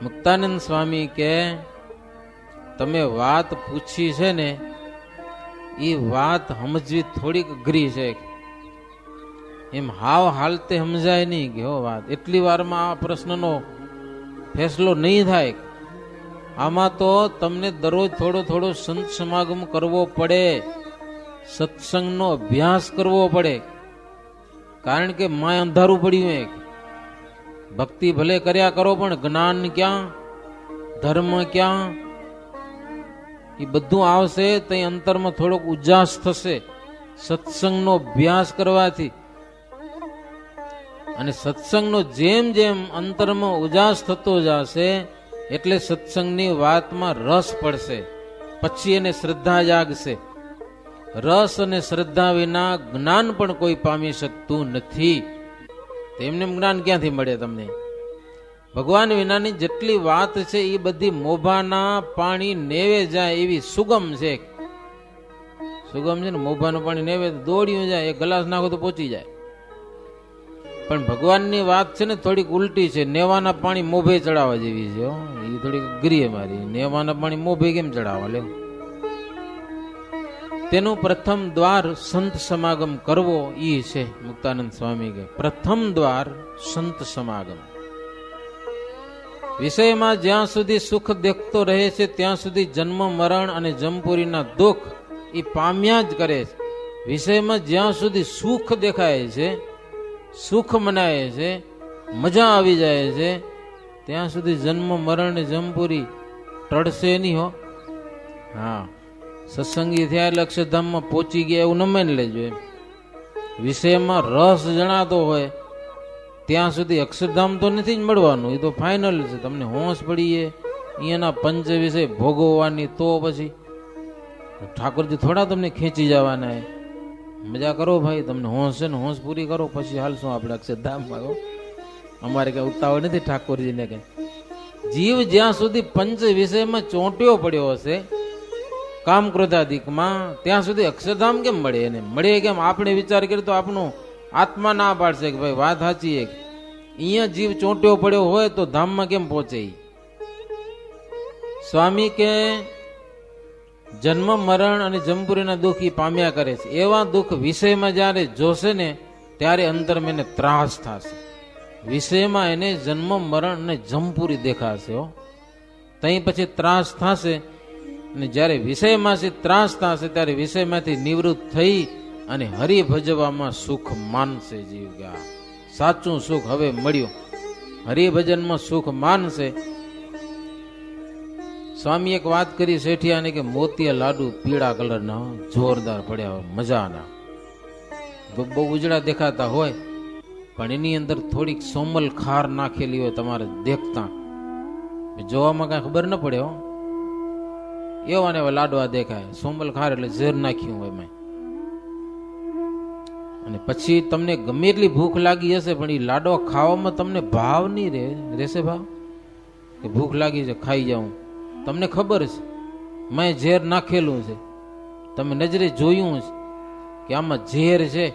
મુક્તાનંદ સ્વામી કે તમે વાત પૂછી છે ને એ વાત સમજવી થોડીક અઘરી છે. એમ હાવ હાલતે સમજાય નહીં કે હો વાત એટલી વારમાં આ પ્રશ્નનો ફેસલો નહીં થાય. આમાં તો તમને દરરોજ થોડો થોડો સંત સમાગમ કરવો પડે, સત્સંગનો અભ્યાસ કરવો પડે. કારણ કે માય અંધારું પડ્યું એક ભક્તિ ભલે કર્યા કરો પણ જ્ઞાન ક્યાં, ધર્મ ક્યાં, એ બધું આવશે તો અંતરમાં થોડોક ઉજાસ થશે સત્સંગનો અભ્યાસ કરવાથી. અને સત્સંગનો જેમ જેમ અંતરમાં ઉજાસ થતો જશે એટલે સત્સંગની વાતમાં રસ પડશે, પછી એને શ્રદ્ધા જાગશે. રસ અને શ્રદ્ધા વિના જ્ઞાન પણ કોઈ પામી શકતું નથી. તેમને જ્ઞાન ક્યાંથી મળે તમને? ભગવાન વિનાની જેટલી વાત છે એ બધી મોભાના પાણી નેવે જાય એવી સુગમ છે. સુગમ છે ને, મોભાનું પાણી નેવે દોડ્યું જાય, એક ગ્લાસ નાખો તો પહોંચી જાય. પણ ભગવાનની વાત છે ને થોડીક ઉલટી છે. નેવાના પાણી મોભે ચડાવવા જેવી છે. એ થોડીક અઘરી મારી. નેવાના પાણી મોભે કેમ ચડાવવા લેવું? તેનું પ્રથમ દ્વાર સંત સમાગમ કરવો ઈ છે. મુક્તાનંદ સ્વામી કે પ્રથમ દ્વાર સંત સમાગમ. વિષયમાં જ્યાં સુધી સુખ દેખતો રહે છે ત્યાં સુધી જન્મ મરણ અને જમપુરીના દુઃખ એ પામ્યા જ કરે છે. વિષયમાં જ્યાં સુધી સુખ દેખાય છે, સુખ મનાય છે, મજા આવી જાય છે, ત્યાં સુધી જન્મ મરણ ને જમપુરી ટળશે નહીં હો. હા, સત્સંગી થયા એટલે અક્ષરધામમાં પહોંચી ગયા એવું ન માની લેજો. એમ વિષયમાં રસ જણાતો હોય ત્યાં સુધી અક્ષરધામ તો નથી જ મળવાનું, એ તો ફાઇનલ છે. તમને હોંશ પડીએ અહીંયાના પંચ વિષય ભોગવવાની તો પછી ઠાકોરજી થોડા તમને ખેંચી જવાના. મજા કરો ભાઈ, તમને હોંશ છે ને હોંશ પૂરી કરો પછી હાલશું આપણે અક્ષરધામમાં. અમારે કઈ ઉતાવળ નથી ઠાકોરજીને કઈ. જીવ જ્યાં સુધી પંચ વિષયમાં ચોંટ્યો પડ્યો હશે કામ ક્રોધાદિકમાં, ત્યાં સુધી અક્ષરધામ કેમ મળે? એને મળે કેમ? આપણે વિચાર કરીએ તો આપણું આત્મા ના પાડશે કે ભાઈ વાત સાચી એક અહીંયા જીવ ચોંટ્યો પડ્યો હોય તો ધામમાં કેમ પહોંચે? સ્વામી કે જન્મ મરણ અને જમપુરીના દુઃખ એ પામ્યા કરે છે. એવા દુઃખ વિષયમાં જ્યારે જોશે ને ત્યારે અંતરમાં એને ત્રાસ થશે. વિષયમાં એને જન્મ મરણ અને જમપુરી દેખાશે હો. તઈ પછી ત્રાસ થશે. અને જ્યારે વિષયમાંથી ત્રાસ થશે ત્યારે વિષયમાંથી નિવૃત્ત થઈ અને હરિ ભજવામાં સુખ માનશે. જીવ ગયા સાચું સુખ હવે મળ્યું, હરિભજનમાં સુખ માનશે. સ્વામી એક વાત કરી શેઠિયાને કે મોતિયા લાડુ પીળા કલરના જોરદાર પડ્યા હોય, મજાના, બહુ ઉજળા દેખાતા હોય પણ એની અંદર થોડીક સોમલ ખાર નાખેલી હોય. તમારે દેખતા જોવામાં કઈ ખબર ન પડે હો, એવા ને એવા લાડવા દેખાય. સોમલ ખાર એટલે ઝેર નાખ્યું હોય એમાં. અને પછી તમને ગમે એટલી ભૂખ લાગી હશે પણ એ લાડવા ખાવામાં તમને ભાવ નહીં રહેશે. ભાવ કે ભૂખ લાગી છે ખાઈ જાઉં, તમને ખબર છે મેં ઝેર નાખેલું છે, તમે નજરે જોયું છે કે આમાં ઝેર છે.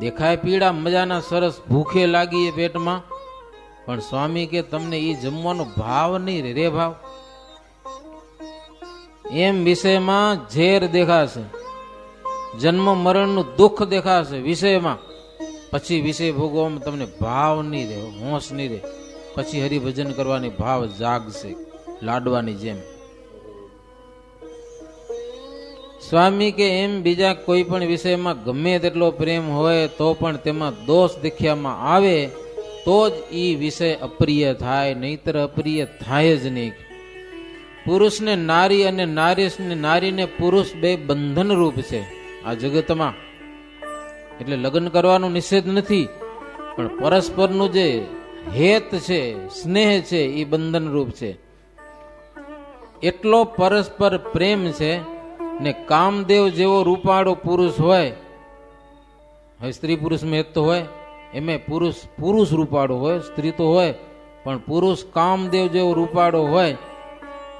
દેખાય પીળા મજાના સરસ, ભૂખે લાગી એ પેટમાં, પણ સ્વામી કે તમને એ જમવાનો ભાવ નહીં રે ભાવ. એમ વિષયમાં ઝેર દેખાશે, જન્મ મરણનું દુઃખ દેખાશે વિષયમાં, પછી વિષય ભોગવવામાં તમને ભાવ નહીં રહે, હોશ નહીં રહે. પછી હરિભજન કરવાની ભાવ જાગશે લાડવાની જેમ. સ્વામી કે એમ બીજા કોઈ પણ વિષયમાં ગમે તેટલો પ્રેમ હોય તો પણ તેમાં દોષ દેખ્યામાં આવે તો જ એ વિષય અપ્રિય થાય, નહીતર અપ્રિય થાય જ નહીં. પુરુષને નારી અને નારીને પુરુષ બે બંધન રૂપ છે આ જગતમાં. એટલે લગ્ન કરવાનો નિષેધ નથી, પણ પરસ્પરનું જે હેત છે, સ્નેહ છે, એ બંધન રૂપ છે. એટલો પરસ્પર પ્રેમ છે ને કામદેવ જેવો રૂપાળો પુરુષ હોય, હવે સ્ત્રી પુરુષમાં હેત તો હોય, એમાં પુરુષ રૂપાળો હોય, સ્ત્રી તો હોય, પણ પુરુષ કામદેવ જેવો રૂપાળો હોય,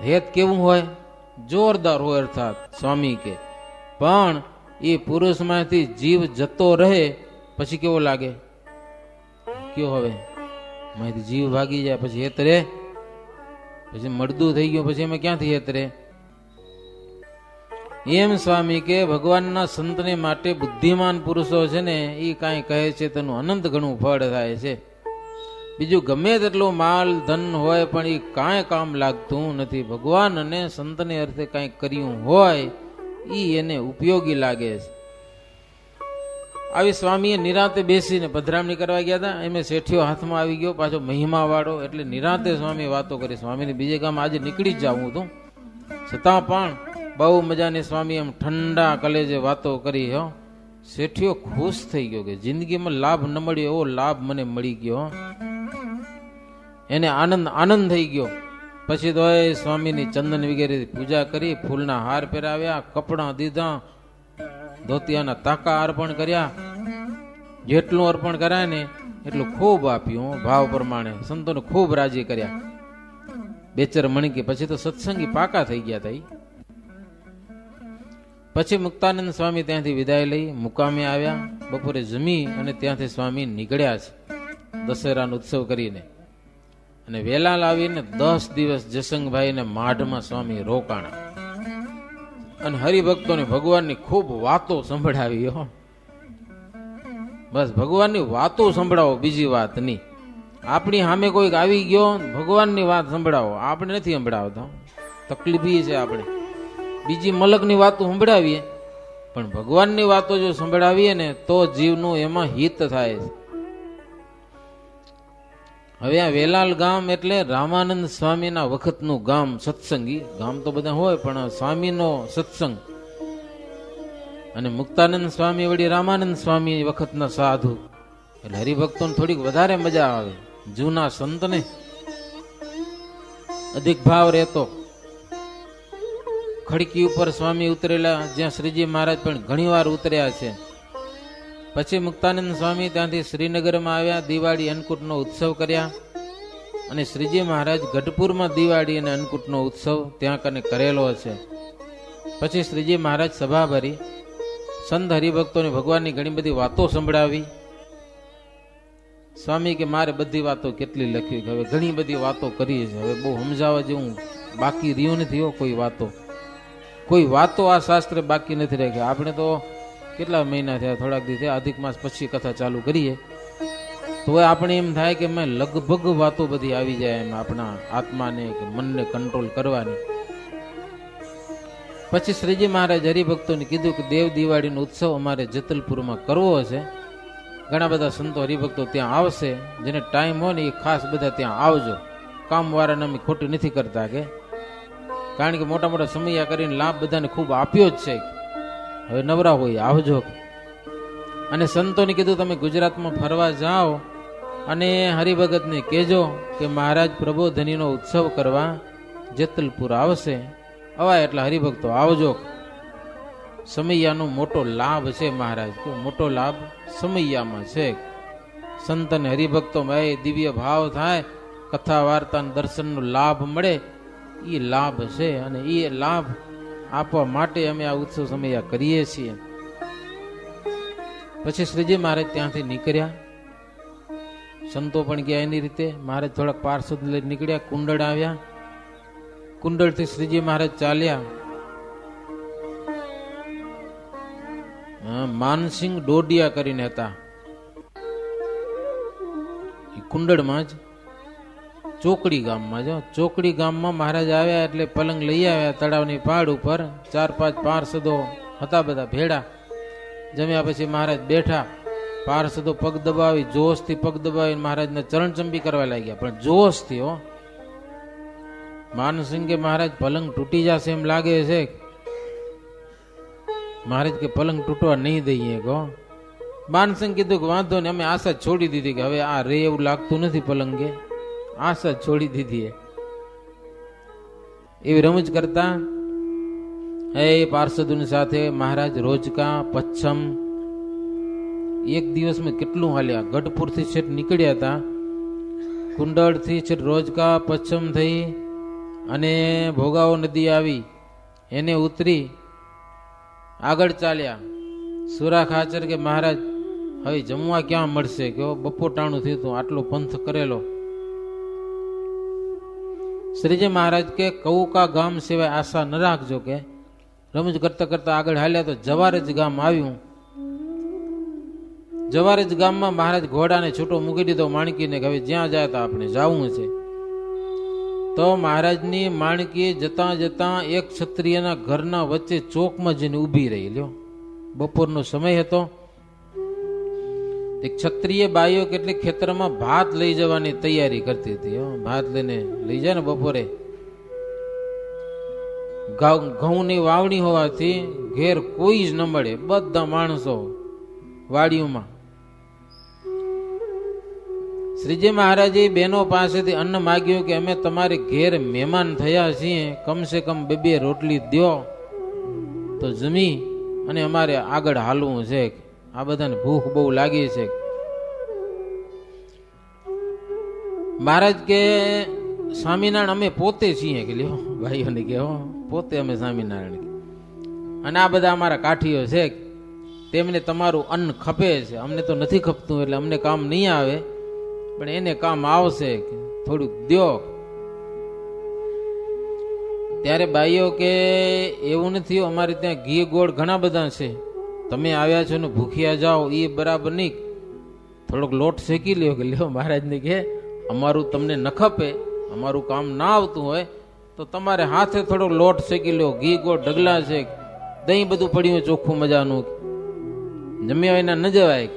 હેત કેવું હોય? જોરદાર હોય. અર્થાત સ્વામી કે પણ એ પુરુષમાંથી જીવ જતો રહે પછી કેવો લાગે? કયો હવે? માહિતી જીવ ભાગી જાય પછી હેત રે પછી મળદું થઈ ગયું, પછી એમાં ક્યાંથી હેતરે? એમ સ્વામી કે ભગવાનના સંતને માટે બુદ્ધિમાન પુરુષો છે ને એ કાંઈ કહે છે તેનું અનંત ઘણું ફળ થાય છે. બીજું ગમે તેટલો માલ ધન હોય પણ એ કાંઈ કામ લાગતું નથી. ભગવાન અને સંતને અર્થે કાંઈક કર્યું હોય એ એને ઉપયોગી લાગે છે. આવી સ્વામીએ નિરાંતે બેસીને પધરામણી કરવા ગયા હતા. એમ શેઠિયો હાથમાં આવી ગયો, પાછો મહિમા વાળો, એટલે નિરાંતે સ્વામી વાતો કરી. સ્વામીને બીજે કામ આજે નીકળી જ જાવું હતું, છતાં પણ બહુ મજાની સ્વામી એમ ઠંડા કલેજે વાતો કરી. હો, શેઠિયો ખુશ થઈ ગયો કે જિંદગીમાં લાભ ન મળ્યો એવો લાભ મને મળી ગયો. એને આનંદ થઈ ગયો. પછી તો એ સ્વામીની ચંદન વગેરે પૂજા કરી, ફૂલના હાર પહેરાવ્યા, કપડાં દીધા, ધોતિયાના તાકા અર્પણ કર્યા. જેટલું અર્પણ કરાય ને એટલું ખૂબ આપ્યું, ભાવ પ્રમાણે સંતોને ખૂબ રાજી કર્યા. બેચર મણકી પછી તો સત્સંગી પાકા થઈ ગયા હતા. પછી મુક્તાનંદ સ્વામી ત્યાંથી વિદાય લઈ મુકામે આવ્યા. બપોરે જમી અને ત્યાંથી સ્વામી નીકળ્યા છે દશેરાનો ઉત્સવ કરીને. અને વેલા લાવીને 10 દિવસ જસંગભાઈને માઢમાં સ્વામી રોકાણા અને હરિભક્તોને ભગવાનની ખૂબ વાતો સંભળાવી. હો, બસ ભગવાનની વાતો સંભળાવો, બીજી વાત નહીં. આપણી સામે કોઈક આવી ગયો, ભગવાનની વાત સંભળાવો. આપણે નથી સંભળાવતા, તકલીફ છે. આપણે બીજી મલકની વાતો સંભળાવીએ, પણ ભગવાનની વાતો જો સંભળાવીએ ને તો જીવનું એમાં હિત થાય છે. હવે આ વેલાલ ગામ એટલે રામાનંદ સ્વામીના વખતનું ગામ. સત્સંગી ગામ તો બધા હોય પણ સ્વામીનો સત્સંગ. અને મુક્તાનંદ સ્વામી વળી રામાનંદ સ્વામી વખતના સાધુ, એટલે હરિભક્તોને થોડીક વધારે મજા આવે. જૂના સંતને અધિક ભાવ રહેતો. ખડકી ઉપર સ્વામી ઉતરેલા, જ્યાં શ્રીજી મહારાજ પણ ઘણી વાર ઉતર્યા છે. પછી મુક્તાનંદ સ્વામી ત્યાંથી શ્રીનગરમાં આવ્યા, દિવાળી અન્નકૂટનો ઉત્સવ કર્યા. અને શ્રીજી મહારાજ ગઢપુરમાં દિવાળી અને અન્નકૂટનો ઉત્સવ ત્યાં કને કરેલો છે. પછી શ્રીજી મહારાજ સભા ભરી, સંત હરિભક્તોને ભગવાનની ઘણી બધી વાતો સંભળાવી. સ્વામી કે મારે બધી વાતો કેટલી લખવી, હવે ઘણી બધી વાતો કરી છે, હવે બહુ સમજાવવા જેવું બાકી રહ્યું નથી. કોઈ વાતો આ શાસ્ત્ર બાકી નથી રાખ્યા. આપણે તો કેટલા મહિના થયા, થોડાક દી થયા, અધિક માસ પછી કથા ચાલુ કરીએ તો આપણે એમ થાય કે મેં લગભગ વાતો બધી આવી જાય એમ આપણા આત્માને કે મનને કંટ્રોલ કરવાની. પછી શ્રીજી મહારાજ હરિભક્તોને કીધું કે દેવ દિવાળીનો ઉત્સવ અમારે જેતલપુરમાં કરવો છે. ઘણા બધા સંતો હરિભક્તો ત્યાં આવશે, જેને ટાઈમ હોય ને એ ખાસ બધા ત્યાં આવજો. કામવાળાને અમે ખોટી નથી કરતા, કે કારણ કે મોટા મોટા સમયા કરીને લાભ બધાને ખૂબ આપ્યો જ છે. હવે નવરા હોય આવજો. અને સંતોને કીધું તમે ગુજરાતમાં ફરવા જાઓ અને હરિભગતને કહેજો કે મહારાજ પ્રબોધનીનો ઉત્સવ કરવા જેતલપુર આવશે. અવાય એટલે હરિભક્તો આવજો. સમૈયાનો મોટો લાભ છે. મહારાજ કે મોટો લાભ સમૈયામાં છે. સંત અને હરિભક્તોમાં એ દિવ્ય ભાવ થાય, કથા વાર્તા દર્શનનો લાભ મળે, એ લાભ છે. અને એ લાભ આપવા માટે અમે આ ઉત્સવ સમયા કરીએ છીએ. પછી શ્રીજી મહારાજ ત્યાંથી નીકળ્યા. સંતો પણ ગયા એની રીતે. મહારાજ થોડાક પાર્ષદ લઈ નીકળ્યા. કુંડળ આવ્યા. કુંડળથી શ્રીજી મહારાજ ચાલ્યા. માનસિંહ ડોડિયા કરીને હતા, કુંડળમાં જ ચોકડી ગામમાં. જો ચોકડી ગામમાં મહારાજ આવ્યા એટલે પલંગ લઈ આવ્યા તળાવની પાડ ઉપર. 4-5 પાર્ષદો હતા બધા ભેડા. જમ્યા પછી મહારાજ બેઠા. પાર્ષદો પગ દબાવી, જોશથી પગ દબાવી મહારાજને ચરણચંપી કરવા લાગ્યા, પણ જોશથી. હો, માનસિંહ કે મહારાજ પલંગ તૂટી જશે એમ લાગે છે. મહારાજ કે પલંગ તૂટવા નહીં દઈએ. કહો માનસિંહ કીધું કે વાંધો ને, અમે આશા છોડી દીધી કે હવે આ રે એવું લાગતું નથી પલંગે, આશા છોડી દીધી. એવી રમૂજ કરતા એ પાર્ષદોની સાથે મહારાજ રોજકા પચ્છમ એક દિવસમાં કેટલું હાલ્યા. ગઢપુરથી છેટ નીકળ્યા હતા, કુંડળથી છેટ રોજકા પચ્છમ થઈ અને ભોગાવો નદી આવી, એને ઉતરી આગળ ચાલ્યા. સુરા ખાચર કે મહારાજ હવે જમવા ક્યાં મળશે, કે બપોર ટાણું થયું હતું, આટલો પંથ કરેલો. શ્રીજી મહારાજ કે કૌકા ગામ સિવાય આશા ન રાખજો, કે રમૂજ કરતા કરતા આગળ હાલ્યા તો જવારજ ગામ આવ્યું. જવારજ ગામમાં મહારાજ ઘોડાને છૂટો મૂકી દીધો માણકીને, કે હવે જ્યાં જાય તો આપણે જવું છે. તો મહારાજની માણકી જતા જતા એક ક્ષત્રિયના ઘરના વચ્ચે ચોકમાં જઈને ઊભી રહી. લ્યો, બપોરનો સમય હતો. ક્ષત્રિય બાઈઓ કેટલીક ખેતરમાં ભાત લઈ જવાની તૈયારી કરતી હતી. ભાત લઈને લઈ જાય ને બપોરે. ઘઉંની વાવણી હોવાથી ઘેર કોઈ જ ન મળે, બધા માણસો વાડીઓમાં. શ્રીજી મહારાજે બહેનો પાસેથી અન્ન માગ્યું કે અમે તમારે ઘેર મહેમાન થયા છીએ, કમસે કમ બે રોટલી દ્યો તો જમી અને અમારે આગળ હાલવું છે. આ બધાને ભૂખ બહુ લાગી છે. મહારાજ કે સ્વામિનારાયણ અમે પોતે છીએ, કે લ્યો ભાઈઓને કે પોતે અમે સ્વામિનારાયણ, અને આ બધા અમારા કાઠીઓ છે, તેમને તમારું અન્ન ખપે છે, અમને તો નથી ખપતું, એટલે અમને કામ નહીં આવે, પણ એને કામ આવશે, થોડુંક દ્યો. ત્યારે બાઈઓ કે એવું નથી, અમારે ત્યાં ઘી ગોળ ઘણા બધા છે, તમે આવ્યા છો ને ભૂખ્યા જાઓ એ બરાબર નહીં, થોડોક લોટ શેકી લ્યો. કે લ્યો મહારાજને કે અમારું તમને ન ખપે, અમારું કામ ના આવતું હોય તો તમારે હાથે થોડોક લોટ શેકી લ્યો, ઘી ગોળ ઢગલા છે, દહીં બધું પડ્યું ચોખ્ખું મજાનું, જમ્યા વિના ન જવાય.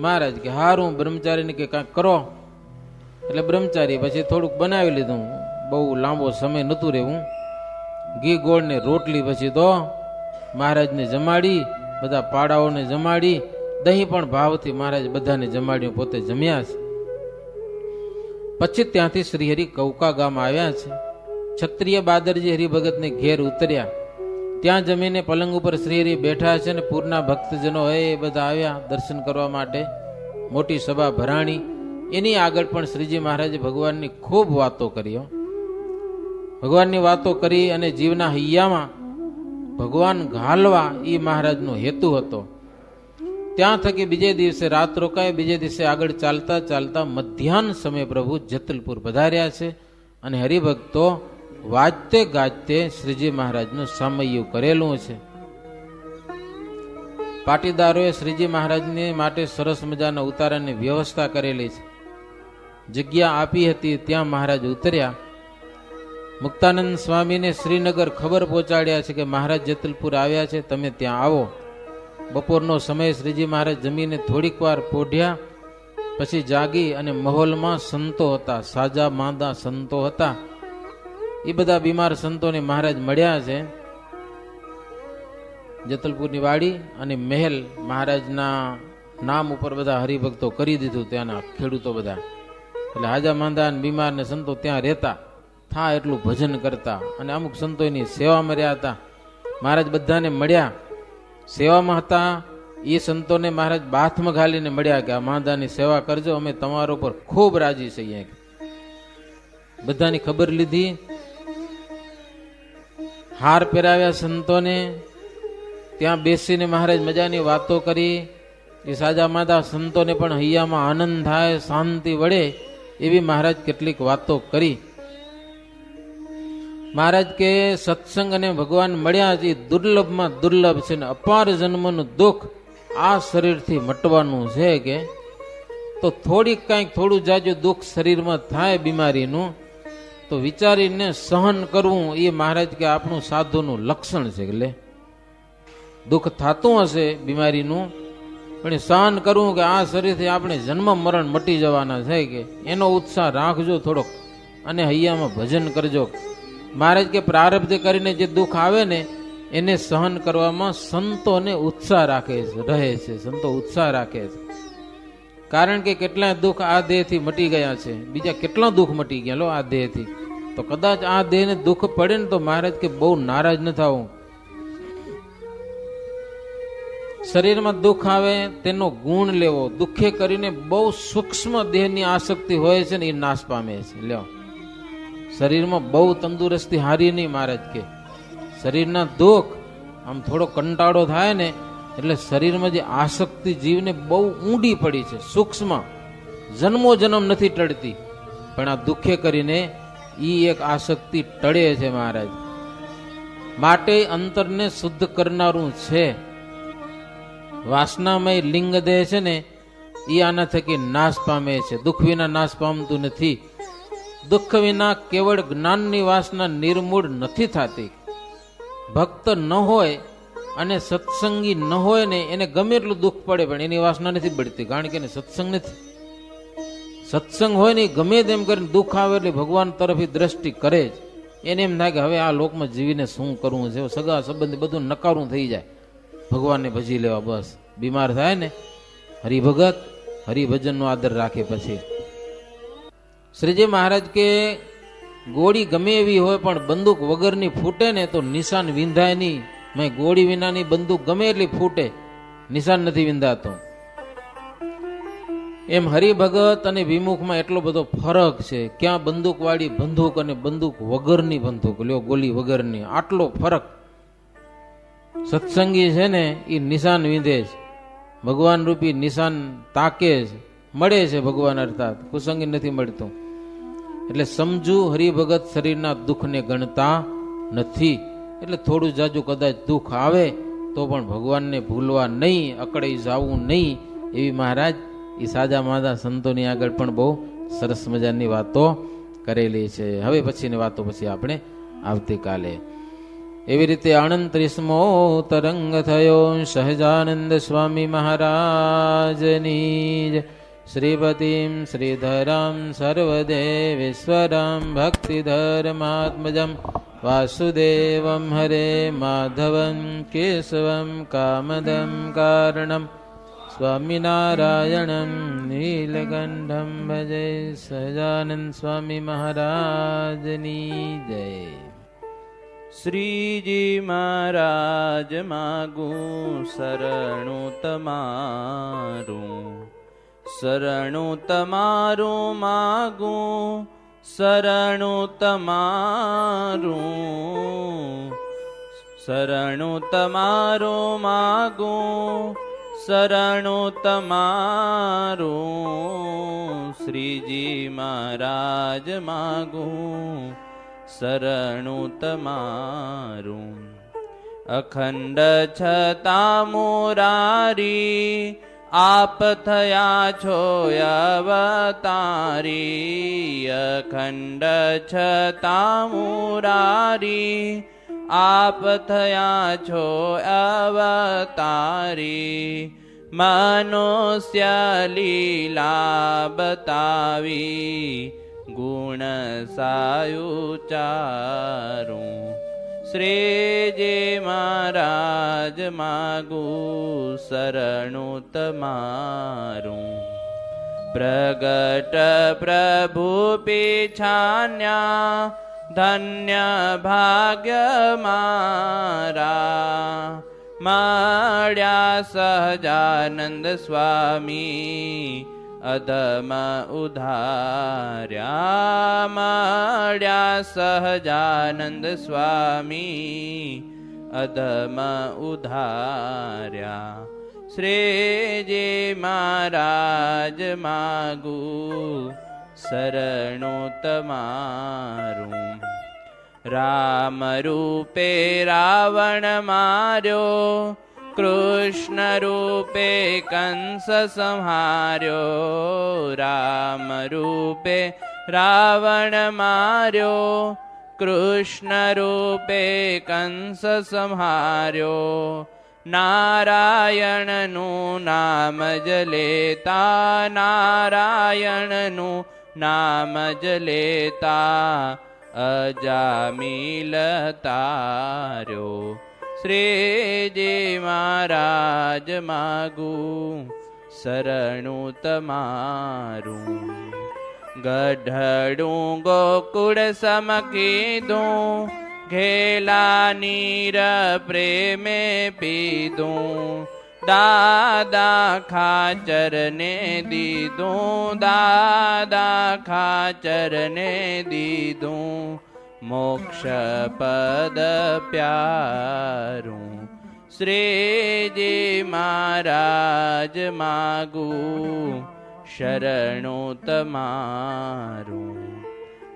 મહારાજ કે હારું, બ્રહ્મચારીને કે કાંઈક કરો. એટલે બ્રહ્મચારી પછી થોડુંક બનાવી લીધું, બહુ લાંબો સમય નહોતું રહેવું. ઘી ગોળ ને રોટલી પછી તો મહારાજને જમાડી, બધા પાડાઓને જમાડી, દહીં પણ ભાવથી મહારાજ બધાને જમાડ્યું, પોતે જમ્યા છે. પછી ત્યાંથી શ્રીહરિ કૌકા ગામ આવ્યા છે. ક્ષત્રિય બાદરજી હરિભગતને ઘેર ઉતર્યા. ત્યાં જમીને પલંગ ઉપર શ્રીહરિ બેઠા છે ને પૂરના ભક્તજનો એ બધા આવ્યા દર્શન કરવા માટે. મોટી સભા ભરાણી. એની આગળ પણ શ્રીજી મહારાજે ભગવાનની ખૂબ વાતો કરી. ભગવાનની વાતો કરી અને જીવના હૈયામાં ભગવાન ઘાલવા એ મહારાજનો હેતુ હતો. ત્યાં થકી બીજે દિવસે રાત રોકાય. બીજે દિવસે આગળ ચાલતા ચાલતા મધ્યાહન સમયે પ્રભુ જેતલપુર પધાર્યા છે અને હરિભક્તો વાજતે ગાજતે શ્રીજી મહારાજનું સામૈયું કરેલું છે. પાટીદારોએ શ્રીજી મહારાજને માટે સરસ મજાના ઉતારાની વ્યવસ્થા કરેલી છે. જગ્યા આપી હતી, ત્યાં મહારાજ ઉતર્યા. મુક્તાનંદ સ્વામીને શ્રીનગર ખબર પહોંચાડ્યા છે કે મહારાજ જેતલપુર આવ્યા છે, તમે ત્યાં આવો. બપોરનો સમય. શ્રીજી મહારાજ જમીને થોડીક વાર પોઢ્યા, પછી જાગી અને મહોલમાં સંતો હતા, સાજા માંદા સંતો હતા. એ બધા બીમાર સંતોને મહારાજ મળ્યા છે. જેતલપુરની વાડી અને મહેલ મહારાજના નામ ઉપર બધા હરિભક્તો કરી દીધું, ત્યાંના ખેડૂતો બધા. એટલે હાજા માંદા અને બીમાર ને સંતો ત્યાં રહેતા, થા એટલું ભજન કરતા, અને અમુક સંતોની સેવામાં રહ્યા હતા. મહારાજ બધાને મળ્યા, સેવામાં હતા. એ સંતોને મહારાજ બાથમાં ઘાલીને મળ્યા કે આ માંદાની સેવા કરજો, અમે તમારા ઉપર ખૂબ રાજી છીએ. બધાની ખબર લીધી, હાર પહેરાવ્યા સંતોને. ત્યાં બેસીને મહારાજ મજાની વાતો કરી. એ સાજા માદા સંતોને પણ હૈયામાં આનંદ થાય, શાંતિ વળે એવી મહારાજ કેટલીક વાતો કરી. મહારાજ કે સત્સંગ અને ભગવાન મળ્યા છે દુર્લભમાં દુર્લભ છે ને અપાર જન્મનું દુઃખ આ શરીરથી મટવાનું છે. કે તો થોડીક કાંઈક થોડું જાજુ દુઃખ શરીરમાં થાય બીમારીનું તો વિચારીને સહન કરવું, એ મહારાજ કે આપણું સાધુનું લક્ષણ છે. એટલે દુઃખ થતું હશે બીમારીનું, પણ સહન કરવું કે આ શરીરથી આપણે જન્મ મરણ મટી જવાના છે. કે એનો ઉત્સાહ રાખજો થોડોક, અને હૈયામાં ભજન કરજો. મહારાજ કે પ્રારબ્ધ કરીને જે દુઃખ આવે ને એને સહન કરવામાં સંતોને ઉત્સાહ રાખે છે, રહે છે. સંતો ઉત્સાહ રાખે છે, કારણ કે કેટલા દુઃખ આ દેહથી મટી ગયા છે, બીજા કેટલા દુઃખ મટી ગયા લો આ દેહથી. તો કદાચ આ દેહને દુઃખ પડે ને તો મહારાજ કે બહુ નારાજ ન થવું. શરીરમાં દુઃખ આવે તેનો ગુણ લેવો. દુઃખે કરીને બહુ સૂક્ષ્મ દેહની આસક્તિ હોય છે ને એ નાશ પામે છે. લ્યો, શરીરમાં બહુ તંદુરસ્તી હારી નહીં. મહારાજ કે શરીરના દુઃખ આમ થોડો કંટાળો થાય ને એટલે શરીરમાં જે આસક્તિ જીવને બહુ ઊંડી પડી છે, સૂક્ષ્મ, જન્મો જન્મ નથી ટળતી, પણ આ દુઃખે કરીને ઈ એક આસક્તિ ટળે છે મહારાજ. માટે અંતરને શુદ્ધ કરનારું છે. વાસનામય લિંગ દેહ છે ને એ આના થકી નાશ પામે છે, દુઃખ વિના નાશ પામતું નથી. દુઃખ વિના કેવળ જ્ઞાનની વાસના નિર્મૂળ નથી થતી. ભક્ત ન હોય અને સત્સંગી ન હોય ને એને ગમે એટલું દુઃખ પડે પણ એની વાસના નથી બળતી, કારણ કે એને સત્સંગ નથી. સત્સંગ હોય ને ગમે તેમ કરીને દુઃખ આવે એટલે ભગવાન તરફી દ્રષ્ટિ કરે જ. એને એમ થાય કે હવે આ લોકમાં જીવીને શું કરવું છે, સગા સંબંધી બધું નકારું થઈ જાય, ભગવાનને ભજી લેવા બસ. બીમાર થાય ને હરિભગત હરિભજનનો આદર રાખે પછી. શ્રીજી મહારાજ કે ગોળી ગમે એવી હોય પણ બંદૂક વગરની ફૂટે ને તો નિશાન વિંધાય નહીં. મેં ગોળી વિનાની બંદૂક ગમે એટલી ફૂટે, નિશાન નથી વિંધાતો. એમ હરિભગત અને વિમુખમાં એટલો બધો ફરક છે. ક્યાં બંદૂક વાળી બંદૂક અને બંદૂક વગરની બંદૂક, લ્યો ગોળી વગરની, આટલો ફરક. સત્સંગી છે ને એ નિશાન વિંધે છે, ભગવાન રૂપી નિશાન તાકે છે, મળે છે ભગવાન, અર્થાત કુસંગી નથી મળતું. એટલે સમજુ હરિભગત શરીરના દુઃખને ગણતા નથી. એટલે થોડું જાજુ કદાચ દુઃખ આવે તો પણ ભગવાનને ભૂલવા નહીં, અકળાઈ જવું નહીં. એવી મહારાજ એ સાજા માદા સંતોની આગળ પણ બહુ સરસ મજાની વાતો કરેલી છે. હવે પછીની વાતો પછી આપણે આવતીકાલે. એવી રીતે 38મો તરંગ થયો સહજાનંદ સ્વામી મહારાજની. શ્રીપતિમ શ્રીધરામ સર્વદેવેશ્વરામ ભક્તિધર્માત્મજમ વાસુદેવમ હરે માધવમ કેશવમ કામદમ કારણમ સ્વામિનારાયણમ નીલકંઠમ ભજે. સહજાનંદ સ્વામી મહારાજની જય. શ્રીજી મહારાજ માગું શરણું તમારું, શરણું તમારું માગું, શરણું તમારું, શરણું તમારું માગું, શરણું તમારું. શ્રીજી મહારાજ માગું શરણું તમારું. અખંડ છતાં મુરારી આપ થયા છો અવતારી. અખંડ છતાં મુરારી આપ થયા છો અવતારી. મનુષ્ય લીલા બતાવી ગુણ સાયુચારું. શ્રીજી મહારાજ માગું શરણું તમારું. પ્રગટ પ્રભુ પીછાન્યા ધન્ય ભાગ્ય મારા. મળ્યા સહજાનંદ સ્વામી અધમ ઉધાર્યા. મળ્યા સહજાનંદ સ્વામી અધમ ઉધાર્યા. શ્રીજી મહારાજ માગું શરણું તમારું. રામ રૂપે રાવણ માર્યો, કૃષ્ણ રૂપે કંસ સંહાર્યો. રામ રૂપે રાવણ માર્યો, કૃષ્ણ રૂપે કંસ સંહાર્યો. નારાયણનું નામ જ લેતા, નારાયણનું નામ જ લેતા અજામિલ તાર્યો. શ્રીજી મહારાજ માગું શરણું તમારું. ગઢડું ગોકુળ સમ કીધું, ઘેલા નીર પ્રેમે પીધું. દાદા ખાચરને દીધું, દાદા ખાચરને દીધું. મોક્ષ પદ પ્યારું. શ્રીજી મહારાજ માગું શરણું તમારું.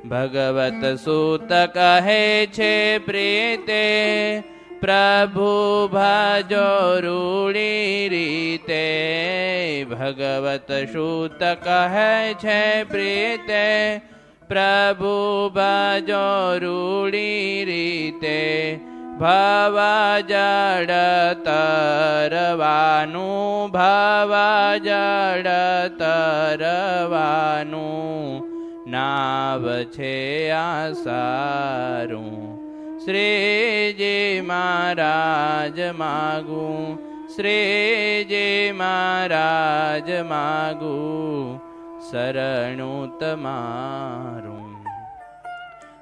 ભગવત સૂત કહે છે પ્રીતે પ્રભુ ભજો રૂડી રીતે ભગવત સૂત કહે છે પ્રીતે પ્રભુ ભજો રૂડી રીતે ભવ જડ તરવાનું ભવ જડ તરવાનું નાવ છે આ સારું શ્રીજી મહારાજ માગું શ્રીજી મહારાજ માગું શરણું તમારું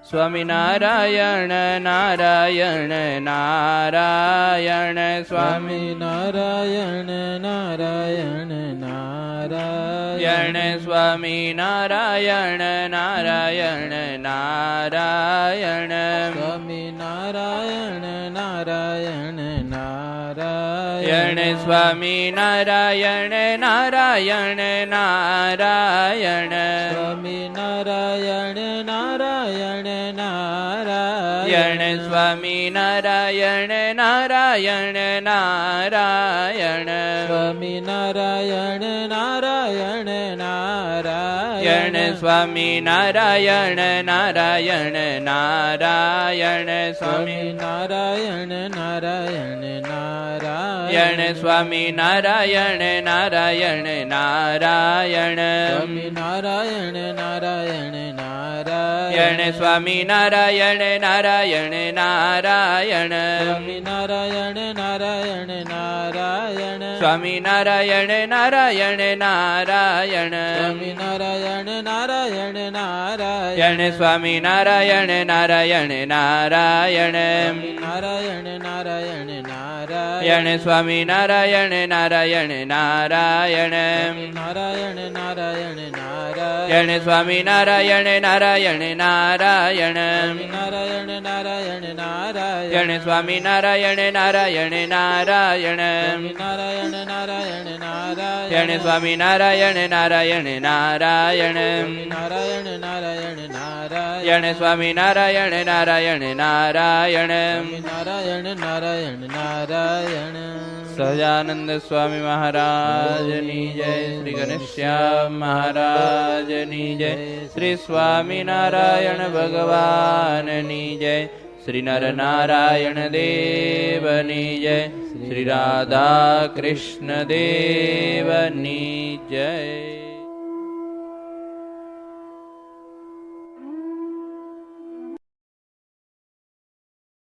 સ્વામિનારાયણ નારાયણ નારાયણ સ્વામિનારાયણ નારાયણ નારાયણ સ્વામિનારાયણ નારાયણ નારાયણ સ્વામિનારાયણ નારાયણ નારાયણ સ્વામિનારાયણ નારાયણ નારાયણ સ્વામિનારાયણ નારાયણ નારાયણ સ્વામિનારાયણ નારાયણ નારાયણ સ્વામિનારાયણ નારાયણ નારાયણ સ્વામિનારાયણ નારાયણ નારાયણ સ્વામિનારાયણ નારાયણ નારાયણ સ્વામિનારાયણ નારાયણ નારાયણ સ્વામિનારાયણ નારાયણ નારાયણ સ્વામિનારાયણ નારાયણ નારાયણ સ્વામિનારાયણ નારાયણ નારાયણ સ્વામિનારાયણ નારાયણ નારાયણ સ્વામિનારાયણ નારાયણ નારાયણ સ્વામિનારાયણ નારાયણ નારાયણ નારાયણ નારાયણ નારાયણ સ્વામિનારાયણ નારાયણ નારાયણ નારાયણ નારાયણ નારાયણ સ્વામિનારાયણ નારાયણ નારાયણ નારાયણ નારાયણ નારાયણ સ્વામિનારાયણ નારાયણ નારાયણ નારાયણ નારાયણ નારાયણ સ્વામિનારાયણ નારાયણ નારાયણ નારાયણ નારાયણ નારાયણ સ્વામિનારાયણ નારાયણ નારાયણ નારાયણ નારાયણ નારાયણ સહજાનંદ સ્વામી મહારાજની જય શ્રી ઘનશ્યામ મહારાજની જય શ્રી સ્વામિનારાયણ ભગવાનની જય શ્રી નરનારાયણ દેવની જય શ્રી રાધા કૃષ્ણ દેવની જય.